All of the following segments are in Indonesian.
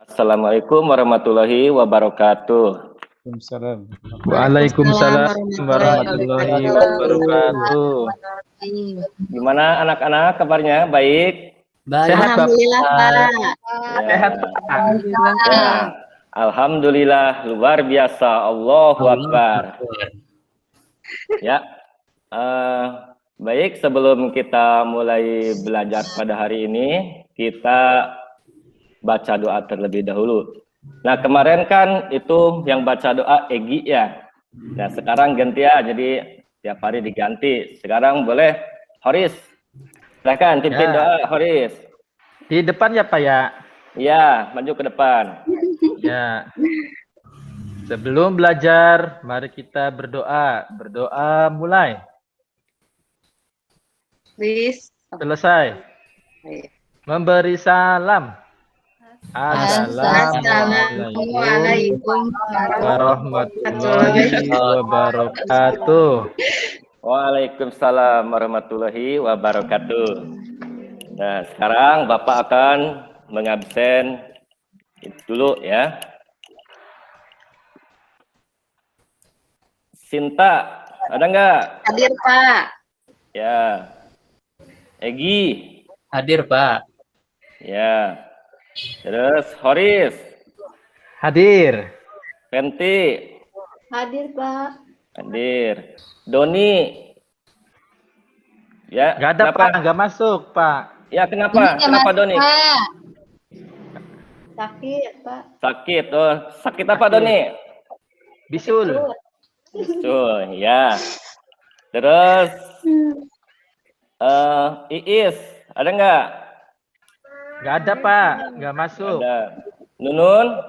Assalamualaikum warahmatullahi wabarakatuh. Waalaikumsalam warahmatullahi wabarakatuh. Gimana anak-anak kabarnya? Baik? Sehat, Pak. Alhamdulillah, Pak. Sehat, Pak. Ya. Alhamdulillah, luar biasa. Allahu Akbar. Ya. Baik, sebelum kita mulai belajar pada hari ini, kita baca doa terlebih dahulu. Nah, kemarin kan itu yang baca doa Egi ya. Nah, sekarang ganti ya, jadi tiap hari diganti. Sekarang boleh Horis. Silakan pimpin doa Horis. Di depan ya, Pak ya? Ya, maju ke depan. Ya. Sebelum belajar, mari kita berdoa. Berdoa mulai. Selesai. Memberi salam. Assalamualaikum warahmatullahi wabarakatuh. Waalaikumsalam warahmatullahi wabarakatuh. Nah, sekarang Bapak akan mengabsen dulu ya. Sinta, ada nggak? Hadir, Pak. Ya. Egi. Hadir, Pak. Ya. Terus Horis. Hadir. Penti. Hadir, Pak. Hadir. Doni. Ya. Nggak ada, kenapa? Pak. Nggak masuk, Pak. Ya, kenapa? Kenapa Doni? Pak. Sakit, Pak. Sakit. Oh, sakit apa Doni? Bisul. Tuh, ya. Terus Iis, ada nggak? Nggak ada, Pak. Nggak masuk. Ada. Nunun?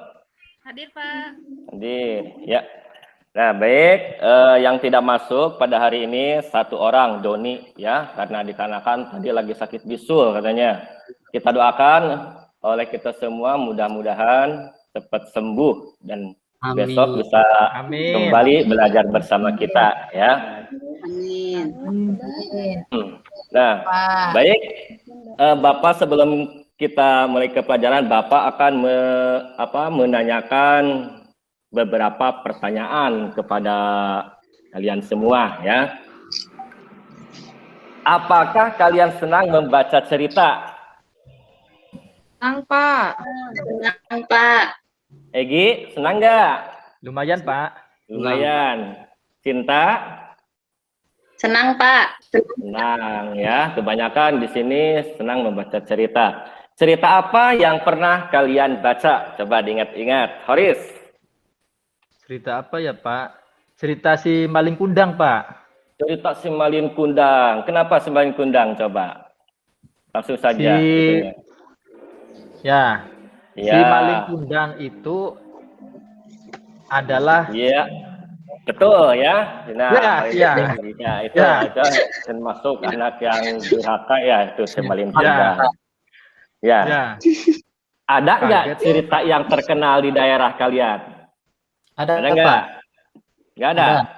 Hadir, Pak. Hadir, ya. Nah, baik. Yang tidak masuk pada hari ini satu orang, Doni, ya, karena dikarenakan tadi lagi sakit bisul katanya. Kita doakan oleh kita semua mudah-mudahan cepat sembuh dan besok bisa kembali belajar bersama kita, ya. Amin. Nah, baik. Bapak sebelum kita mulai ke pelajaran, Bapak akan menanyakan beberapa pertanyaan kepada kalian semua, ya. Apakah kalian senang membaca cerita? Senang, Pak. Senang, Pak. Egi, senang nggak? Lumayan, Pak. Lumayan. Cinta? Senang, Pak. Senang, ya. Kebanyakan di sini senang membaca cerita. Cerita apa yang pernah kalian baca? Coba diingat-ingat. Horis. Cerita apa ya, Pak? Cerita si Maling Kundang, Pak. Cerita si Malin Kundang. Kenapa si Malin Kundang? Coba. Langsung saja. Ya. Si Maling Kundang itu adalah betul ya. Nah, itu termasuk anak yang durhaka ya, itu si Malin Kundang. Ya. Ada nggak cerita yang terkenal di daerah kalian? Ada nggak? Pak. Nggak ada?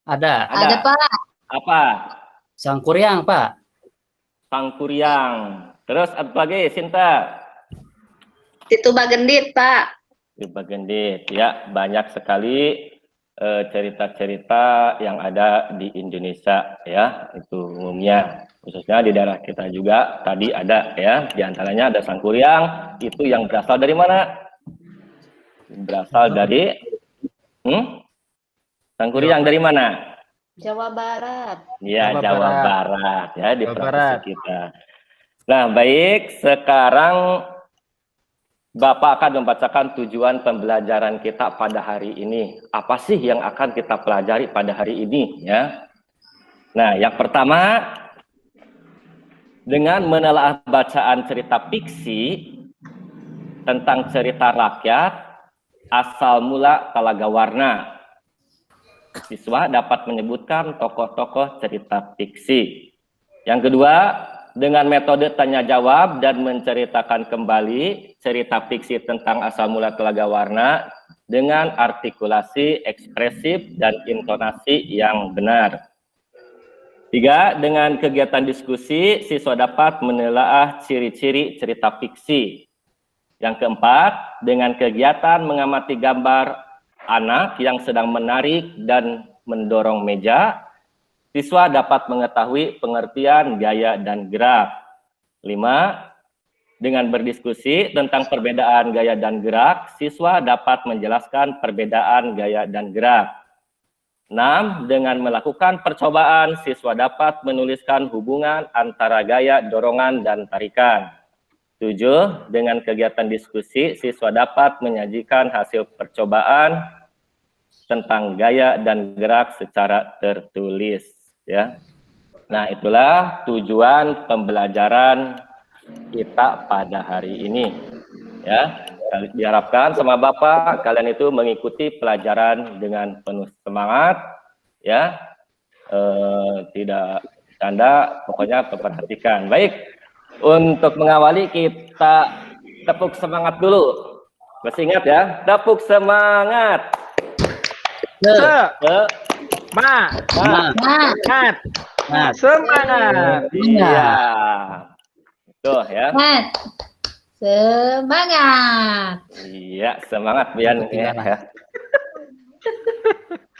Ada, Pak. Apa? Sangkuriang, Pak. Sangkuriang. Terus apa lagi, Sinta? Itu Bagendit, Pak. Di Bagendit, ya. Banyak sekali cerita-cerita yang ada di Indonesia, ya. Itu umumnya. Khususnya di daerah kita juga tadi ada, ya. Di antaranya ada Sangkuriang. Itu yang berasal dari mana? Berasal dari Sangkuriang dari mana? Jawa Barat. Ya, Jawa Barat, ya, di provinsi kita. Nah, baik, sekarang Bapak akan membacakan tujuan pembelajaran kita pada hari ini. Apa sih yang akan kita pelajari pada hari ini, ya? Nah, yang pertama, dengan menelaah bacaan cerita fiksi tentang cerita rakyat, asal mula Talaga Warna, siswa dapat menyebutkan tokoh-tokoh cerita fiksi. Yang kedua, dengan metode tanya jawab dan menceritakan kembali cerita fiksi tentang asal mula Talaga Warna dengan artikulasi ekspresif dan intonasi yang benar. 3. Dengan kegiatan diskusi, siswa dapat menelaah ciri-ciri cerita fiksi. Yang keempat, dengan kegiatan mengamati gambar anak yang sedang menarik dan mendorong meja, siswa dapat mengetahui pengertian gaya dan gerak. 5. Dengan berdiskusi tentang perbedaan gaya dan gerak, siswa dapat menjelaskan perbedaan gaya dan gerak. 6. Dengan melakukan percobaan, siswa dapat menuliskan hubungan antara gaya, dorongan, dan tarikan. 7. Dengan kegiatan diskusi, siswa dapat menyajikan hasil percobaan tentang gaya dan gerak secara tertulis. Ya. Nah, itulah tujuan pembelajaran kita pada hari ini. Ya. Diharapkan sama Bapak kalian itu mengikuti pelajaran dengan penuh semangat, ya, tidak canda, pokoknya perhatikan. Baik, untuk mengawali kita tepuk semangat dulu. Masih ingat ya? Tepuk semangat. Semangat. Semangat. Iya. Tuh ya. Semangat. Iya, semangat Bian ya.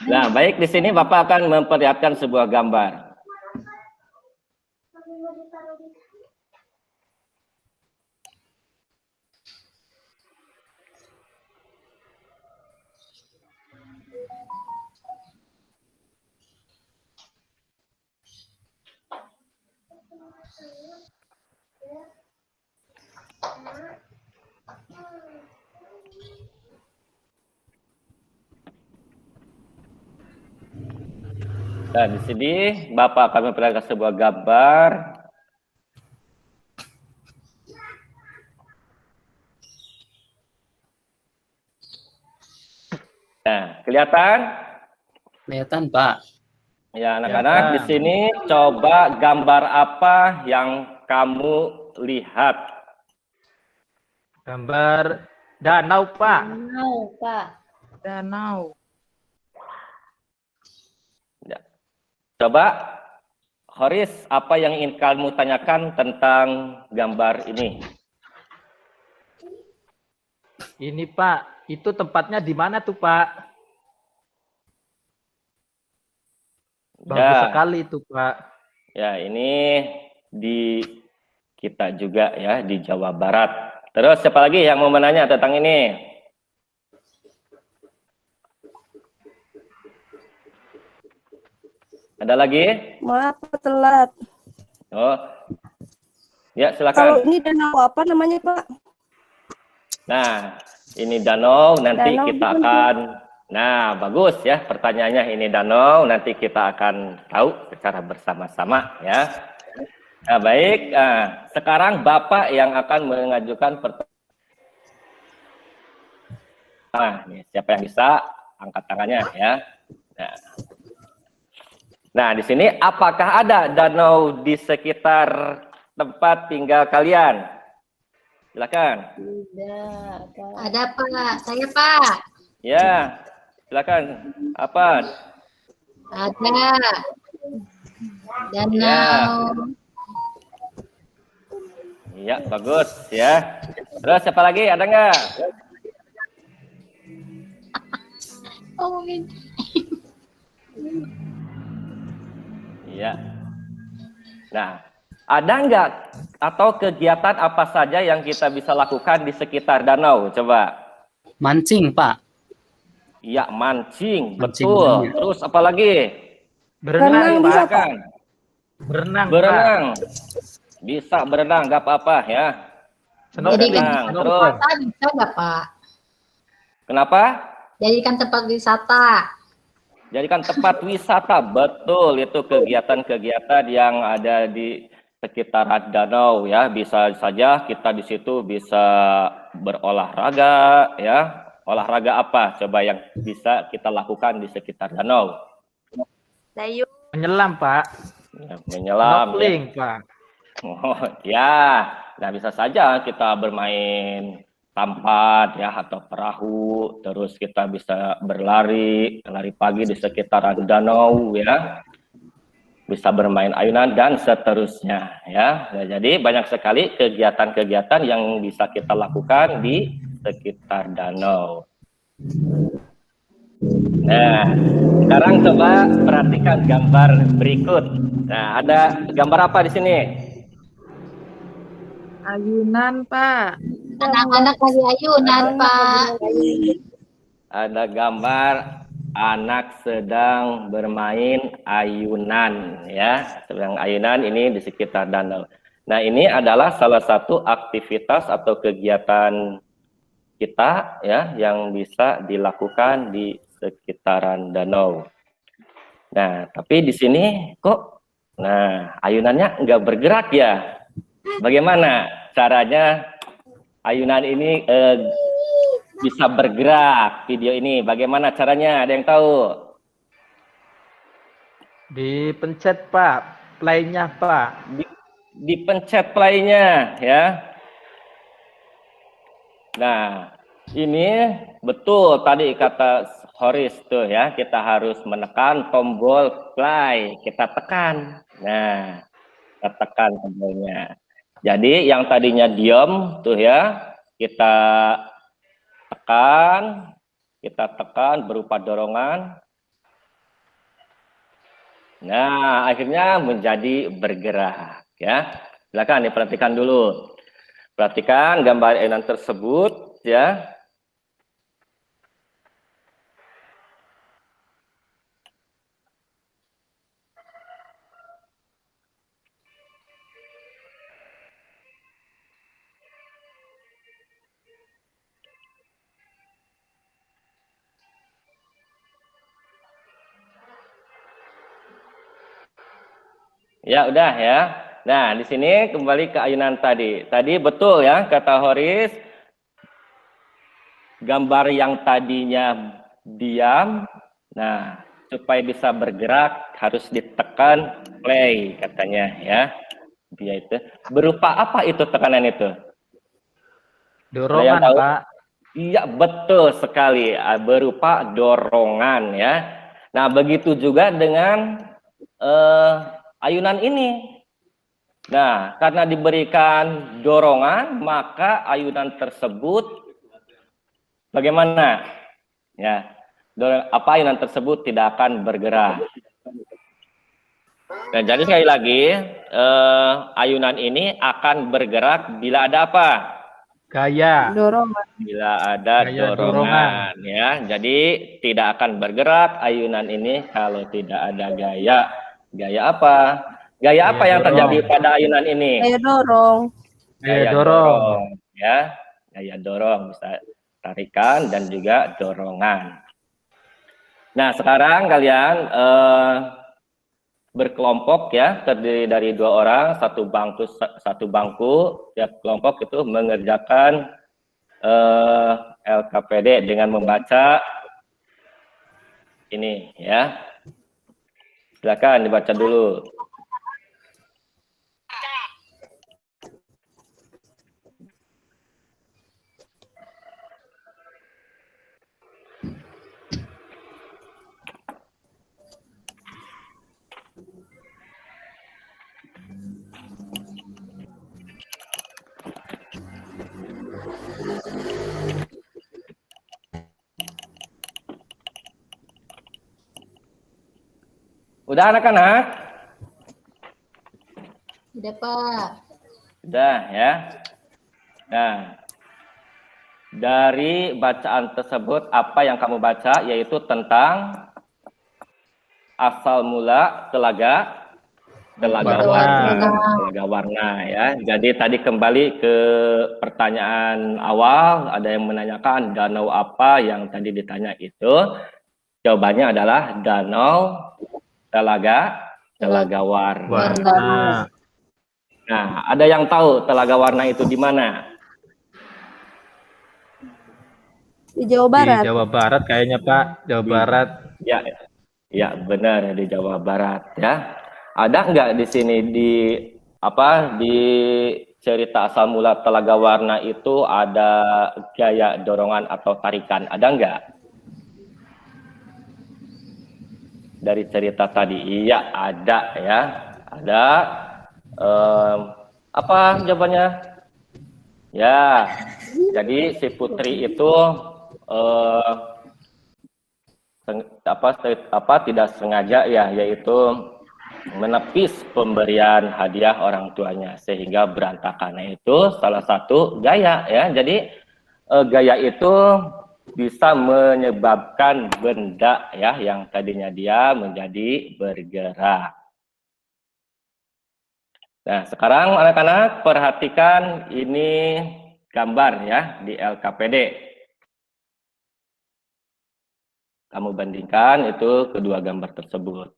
Nah, baik, di sini Bapak akan memperlihatkan sebuah gambar. Nah, di sini Bapak akan memperlihatkan sebuah gambar. Nah, kelihatan? Kelihatan, Pak. Ya, anak-anak, di sini coba gambar apa yang kamu lihat? Gambar danau, Pak. Danau, Pak. Danau. Ya. Coba, Horis, apa yang ingin kamu tanyakan tentang gambar ini? Ini, Pak, itu tempatnya di mana tuh, Pak? Bagus sekali itu, Pak. Ya, ini di kita juga ya, di Jawa Barat. Terus siapa lagi yang mau menanya tentang ini? Ada lagi? Maaf telat. Oh, ya Kalau silakan. ini danau apa namanya, Pak? Nah, ini danau, nanti Danau kita di mana? akan, nah bagus ya pertanyaannya, ini danau, nanti kita akan tahu secara bersama-sama ya. Nah baik, sekarang Bapak yang akan mengajukan pertanyaan. Nah, siapa yang bisa angkat tangannya ya. Nah, di sini apakah ada danau di sekitar tempat tinggal kalian? Silakan. Ada, Pak. Saya, Pak. Ya, silakan. Apa? Ada. Danau. Iya, bagus ya. Terus siapa lagi? Ada nggak? Ngomongin. Iya. Nah, ada nggak atau kegiatan apa saja yang kita bisa lakukan di sekitar danau? Coba. Mancing, Pak. Iya, mancing, Mancing, betul. bener. Terus apa lagi? Berenang, bisa, Pak. Silakan. Berenang, Pak. Berenang. Bisa berenang, nggak apa-apa ya. Jadikan Berenang, tempat terus. wisata bisa nggak, Pak? Kenapa? Jadikan tempat wisata. Jadikan tempat wisata, betul, itu kegiatan-kegiatan yang ada di sekitaran danau ya. Bisa saja kita di situ bisa berolahraga ya. Olahraga apa coba yang bisa kita lakukan di sekitar danau? Dayung. Menyelam, Pak. Ya, menyelam. Snorkeling, Pak. Oh, ya. Nah, bisa saja kita bermain tampat ya atau perahu, terus kita bisa berlari, lari pagi di sekitaran danau ya. bisa bermain ayunan dan seterusnya ya. Nah, jadi banyak sekali kegiatan-kegiatan yang bisa kita lakukan di sekitar danau. Nah, sekarang coba perhatikan gambar berikut. Nah, ada gambar apa di sini? Ayunan, Pak. Anak-anak lagi ayunan, Pak. Ada gambar anak sedang bermain ayunan ya, sedang ayunan ini di sekitar danau. Nah, ini adalah salah satu aktivitas atau kegiatan kita ya yang bisa dilakukan di sekitaran danau. Nah, tapi di sini kok ayunannya nggak bergerak ya? Bagaimana caranya ayunan ini bisa bergerak video ini? Bagaimana caranya? Ada yang tahu? Dipencet, Pak. Play-nya, Pak. Dipencet play-nya ya. Nah, ini betul tadi kata Horis tuh ya, kita harus menekan tombol play, kita tekan. Nah, kita tekan tombolnya. Jadi yang tadinya diam tuh ya, kita tekan berupa dorongan. Nah, akhirnya menjadi bergerak ya. Silakan diperhatikan dulu. Perhatikan gambar ayunan tersebut ya. Ya, udah ya. Nah, di sini kembali ke ayunan tadi. Tadi betul ya, kata Horis. Gambar yang tadinya diam, nah, supaya bisa bergerak harus ditekan play katanya ya. Dia itu berupa apa itu tekanan itu? Dorongan, Pak. Iya, betul sekali, berupa dorongan ya. Nah, begitu juga dengan ayunan ini. Nah, karena diberikan dorongan, maka ayunan tersebut bagaimana? Ya, ayunan tersebut tidak akan bergerak. Nah, jadi sekali lagi, ayunan ini akan bergerak bila ada apa? Gaya. Dorongan. Bila ada Gaya dorongan, ya. Jadi tidak akan bergerak ayunan ini kalau tidak ada gaya. Gaya apa? Gaya apa yang terjadi pada ayunan ini? Kayak dorong. Gaya dorong. Ya, gaya dorong bisa tarikan dan juga dorongan. Nah, sekarang kalian berkelompok ya, terdiri dari 2 orang, satu bangku, tiap kelompok itu mengerjakan LKPD dengan membaca ini ya. Silakan dibaca dulu. Udah anak-anak? Udah, Pak. Sudah ya. Nah, dari bacaan tersebut apa yang kamu baca yaitu tentang asal mula telaga warna ya. Jadi tadi kembali ke pertanyaan awal, ada yang menanyakan danau apa yang tadi ditanya itu. Jawabannya adalah danau telaga warna. Nah, ada yang tahu telaga warna itu di mana? Di Jawa Barat. Di Jawa Barat kayaknya, Pak. Jawa Barat. Ya, benar di Jawa Barat ya. Ada nggak di sini di cerita asal mula telaga warna itu ada gaya dorongan atau tarikan? Ada nggak? dari cerita tadi? Iya, ada ya. Ada. Apa jawabannya? Ya, jadi si Putri itu tidak sengaja ya, yaitu menepis pemberian hadiah orang tuanya sehingga berantakan. Nah, itu salah satu gaya ya. Jadi gaya itu bisa menyebabkan benda ya yang tadinya dia menjadi bergerak. Nah, sekarang anak-anak perhatikan ini gambar ya di LKPD. Kamu bandingkan itu kedua gambar tersebut.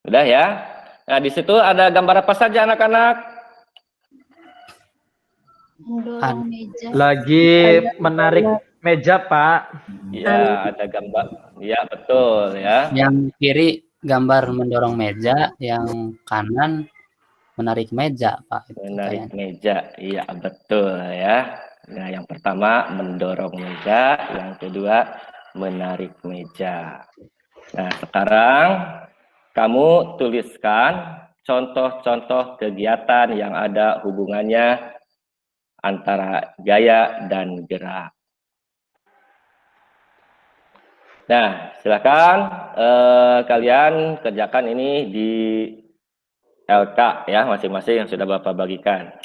Udah ya? Nah, di situ ada gambar apa saja anak-anak? Mendorong meja. Lagi menarik meja, Pak. Ya, ada gambar. Ya, betul ya. Yang kiri gambar mendorong meja, yang kanan menarik meja, Pak. Itu Menarik kayaknya. meja. Iya, betul ya. Nah, yang pertama mendorong meja, yang kedua menarik meja. Nah, sekarang kamu tuliskan contoh-contoh kegiatan yang ada hubungannya antara gaya dan gerak. Nah, silakan kalian kerjakan ini di LK ya, masing-masing yang sudah Bapak bagikan.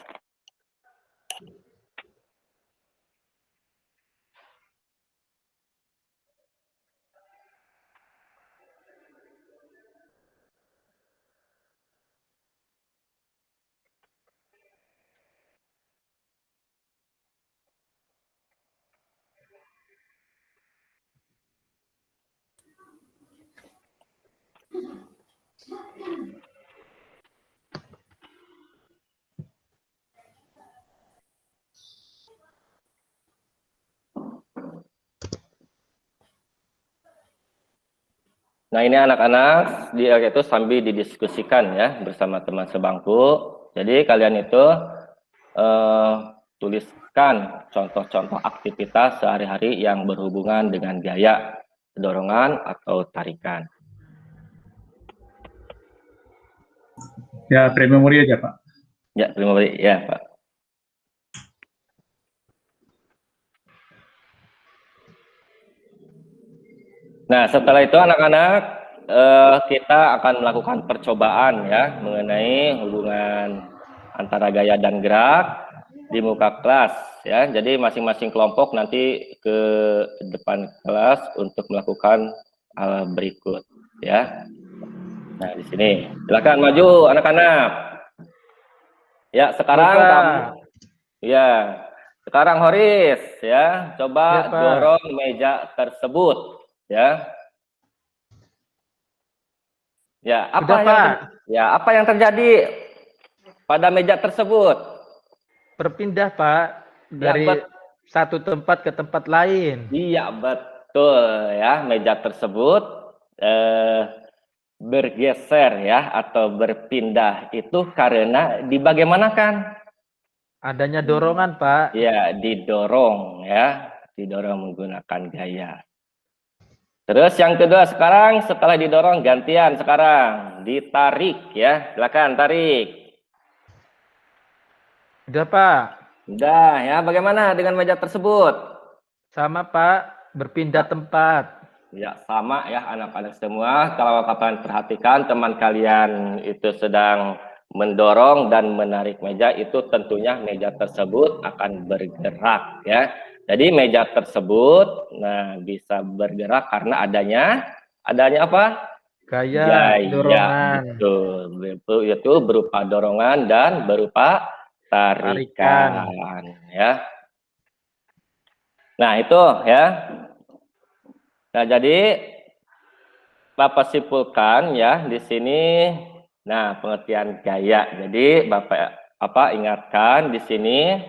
Nah, ini anak-anak dia itu sambil didiskusikan ya bersama teman sebangku. Jadi kalian itu tuliskan contoh-contoh aktivitas sehari-hari yang berhubungan dengan gaya, dorongan atau tarikan. Ya, pre-memori aja, Pak. Ya, terima kasih ya, Pak. Nah, setelah itu anak-anak kita akan melakukan percobaan ya mengenai hubungan antara gaya dan gerak di muka kelas ya. Jadi masing-masing kelompok nanti ke depan kelas untuk melakukan hal berikut ya. Nah, di sini silakan maju anak-anak. Ya, sekarang Bapak. kamu ya. Sekarang Horis ya, coba Ya, Pak. dorong meja tersebut ya. Ya, apa yang terjadi pada meja tersebut? Berpindah, Pak, dari satu tempat ke tempat lain. Iya, betul ya. Meja tersebut bergeser ya atau berpindah itu karena dibagaimanakan? Adanya dorongan, Pak. Ya, didorong ya. Didorong menggunakan gaya. Terus yang kedua sekarang setelah didorong gantian sekarang ditarik ya. Silakan tarik. Udah, Pak. Udah ya, bagaimana dengan meja tersebut? Sama, Pak, berpindah tempat. Ya, sama ya anak-anak semua. Kalau kalian perhatikan teman kalian itu sedang mendorong dan menarik meja, itu tentunya meja tersebut akan bergerak ya. Jadi meja tersebut nah bisa bergerak karena adanya apa? Gaya, dorongan. Betul. Itu berupa dorongan dan berupa tarikan. Ya. Nah, itu ya. Nah, jadi Bapak simpulkan ya di sini. Nah, pengertian gaya. Jadi Bapak ingatkan di sini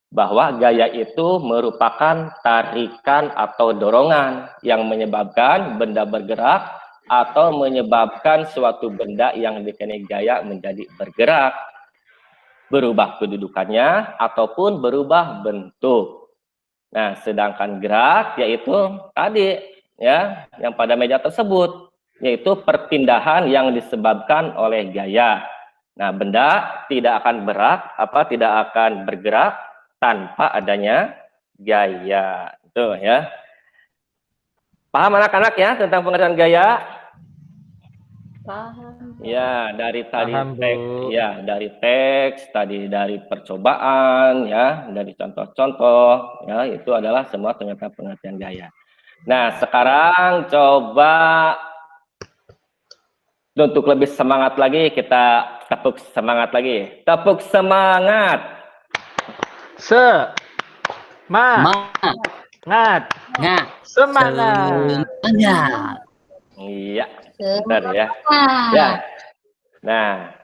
bahwa gaya itu merupakan tarikan atau dorongan yang menyebabkan benda bergerak atau menyebabkan suatu benda yang dikenai gaya menjadi bergerak, berubah kedudukannya ataupun berubah bentuk. Nah, sedangkan gerak yaitu tadi ya, yang pada meja tersebut, yaitu perpindahan yang disebabkan oleh gaya. Nah, benda tidak akan tidak akan bergerak tanpa adanya gaya. Itu ya. Paham anak-anak ya tentang pengertian gaya? Paham. Ya, dari tadi Paham, Bu. teks, ya dari teks, tadi dari percobaan, ya, dari contoh-contoh, ya, itu adalah semua ternyata pengertian gaya. Nah, sekarang coba untuk lebih semangat lagi, kita tepuk semangat lagi. Tepuk semangat. Semangat. Ngat. Semangat. Semangat. Iya, bentar ya. Ya. Nah,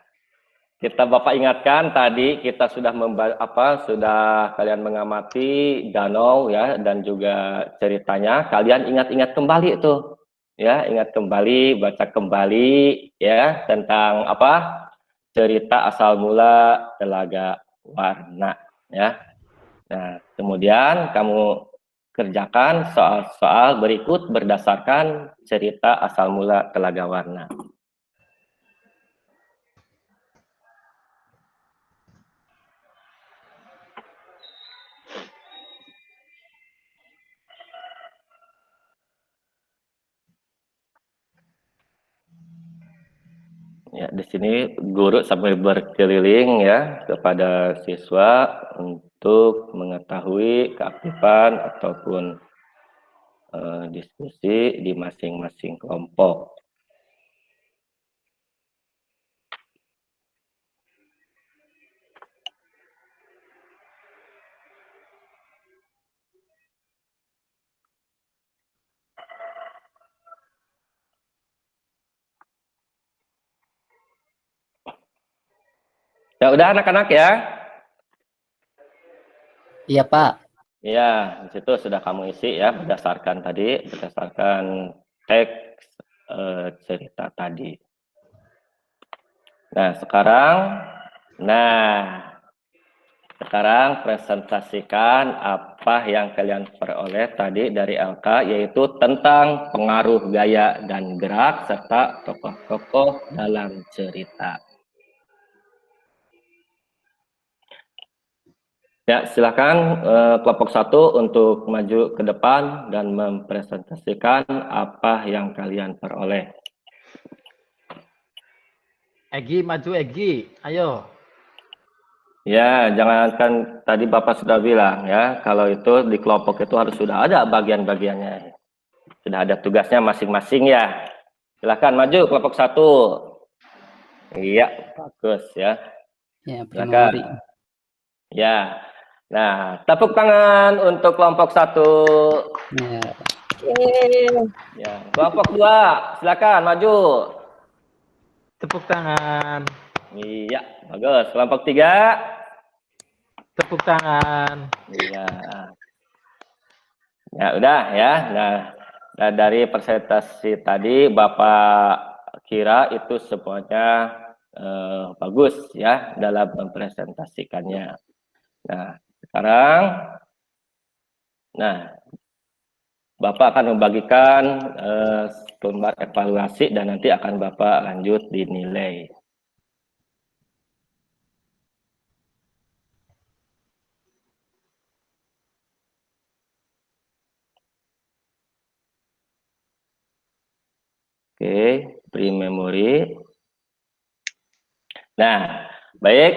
kita Bapak ingatkan tadi kita sudah sudah kalian mengamati danau ya dan juga ceritanya. Kalian ingat-ingat kembali itu. Ya, ingat kembali, baca kembali ya tentang cerita asal mula Telaga Warna ya. Nah, kemudian kamu kerjakan soal-soal berikut berdasarkan cerita asal mula Telaga Warna. Ya, di sini guru sampai berkeliling ya kepada siswa untuk mengetahui keaktifan ataupun diskusi di masing-masing kelompok. Ya udah anak-anak ya. Iya, Pak. Ya, di situ sudah kamu isi ya berdasarkan teks cerita tadi. Nah, sekarang presentasikan apa yang kalian peroleh tadi dari LK, yaitu tentang pengaruh gaya dan gerak serta tokoh-tokoh dalam cerita. Ya, silakan kelompok 1 untuk maju ke depan dan mempresentasikan apa yang kalian peroleh. Egi, maju Egi. Ayo. Ya, jangankan tadi Bapak sudah bilang ya, kalau itu di kelompok itu harus sudah ada bagian-bagiannya. Sudah ada tugasnya masing-masing ya. Silakan maju kelompok 1. Iya, bagus ya. Ya, Silakan. primary. Ya. Nah, tepuk tangan untuk kelompok 1. Ya. Ya, kelompok 2, silakan maju. Tepuk tangan. Iya, bagus. Kelompok 3. Tepuk tangan. Iya. Ya, udah ya. Nah, dari presentasi tadi Bapak kira itu semuanya bagus ya dalam mempresentasikannya. Nah, sekarang Bapak akan membagikan lembar evaluasi dan nanti akan Bapak lanjut dinilai. Oke, pre-memory. Nah, baik.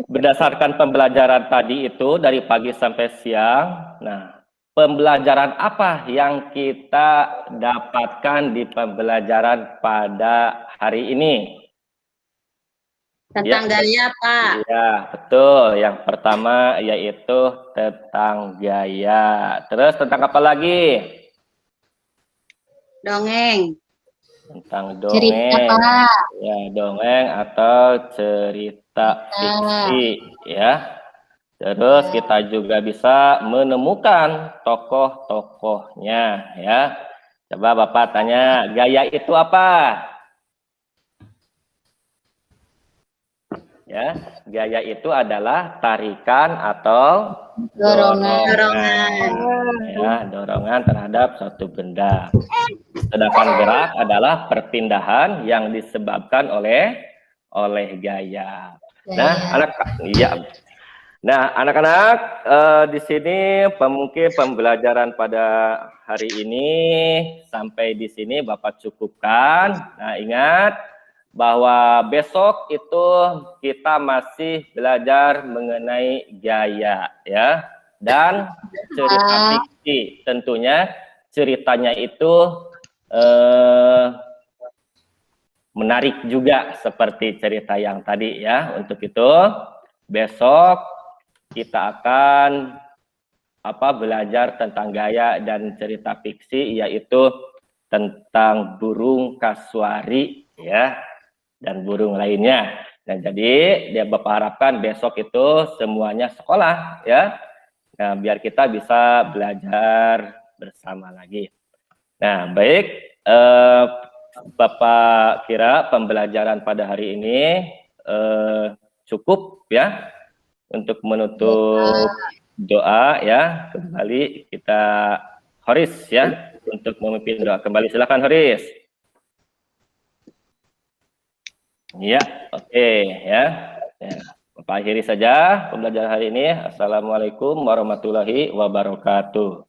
Berdasarkan pembelajaran tadi itu dari pagi sampai siang, nah, pembelajaran apa yang kita dapatkan di pembelajaran pada hari ini? Tentang gaya, Pak. Iya, betul. Yang pertama yaitu tentang gaya. Terus tentang apa lagi? Dongeng. Tentang Cerita, dongeng. Pak. Ya, dongeng atau cerita fiksi, ya. Terus kita juga bisa menemukan tokoh-tokohnya, ya. Coba Bapak tanya, gaya itu apa? Ya, gaya itu adalah tarikan atau Dorongan. ya, dorongan terhadap suatu benda. Sedangkan gerak adalah perpindahan yang disebabkan oleh gaya. Nah, anak-anak, di sini mungkin pembelajaran pada hari ini sampai di sini Bapak cukupkan. Nah, ingat bahwa besok itu kita masih belajar mengenai gaya, ya, dan cerita fiksi. Tentunya ceritanya itu menarik juga seperti cerita yang tadi, ya. Untuk itu besok kita akan belajar tentang gaya dan cerita fiksi, yaitu tentang burung kasuari, ya, dan burung lainnya. Nah, jadi Bapak harapkan besok itu semuanya sekolah, ya. Nah, biar kita bisa belajar bersama lagi. Nah, baik, Bapak kira pembelajaran pada hari ini cukup, ya, untuk menutup doa, ya. Kembali kita Horis, ya, untuk memimpin doa kembali. Silakan Horis. Ya, oke, ya. Bapak akhiri saja pembelajaran hari ini. Assalamualaikum warahmatullahi wabarakatuh.